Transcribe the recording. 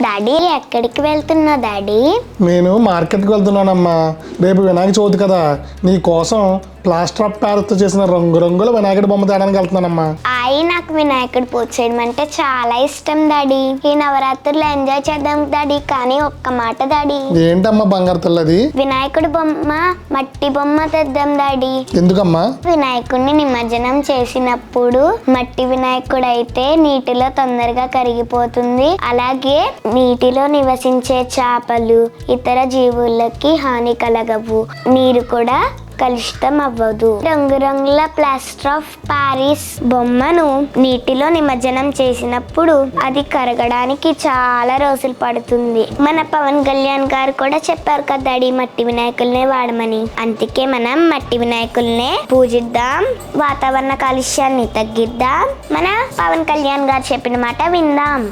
Daddy ఎక్కడికి వెళ్తున్నా daddy? నేను మార్కెట్కి వెళ్తున్నానమ్మా. రేపు వినాయక చవితి కదా, నీ కోసం ప్లాస్టర్ ఆఫ్ ప్యారిస్తో చేసిన రంగురంగుల వినాయకుడి బొమ్మ తేడానికి వెళ్తున్నానమ్మా. నాకు వినాయకుడు పూజ చేయడం అంటే చాలా ఇష్టం డాడీ. ఈ నవరాత్రులు ఎంజాయ్ చేద్దాం డాడీ. కానీ ఒక్క మాట డాడీ. ఏంటమ్మా బంగారు తల్లది? వినాయకుడి బొమ్మ, మట్టి బొమ్మ తెద్దాం డాడీ. ఎందుకమ్మా? వినాయకుడిని నిమజ్జనం చేసినప్పుడు మట్టి వినాయకుడు అయితే నీటిలో తొందరగా కరిగిపోతుంది. అలాగే నీటిలో నివసించే చేపలు, ఇతర జీవులకి హాని కలగవు. నీరు కూడా కలుషితం అవ్వదు. రంగురంగుల ప్లాస్టర్ ఆఫ్ ప్యారిస్ బొమ్మను నీటిలో నిమజ్జనం చేసినప్పుడు అది కరగడానికి చాలా రోజులు పడుతుంది. మన పవన్ కళ్యాణ్ గారు కూడా చెప్పారు కదా డాడీ, మట్టి వినాయకుల్నే వాడమని. అందుకే మనం మట్టి వినాయకుల్నే పూజిద్దాం, వాతావరణ కాలుష్యాన్ని తగ్గిద్దాం, మన పవన్ కళ్యాణ్ గారు చెప్పిన మాట విందాం.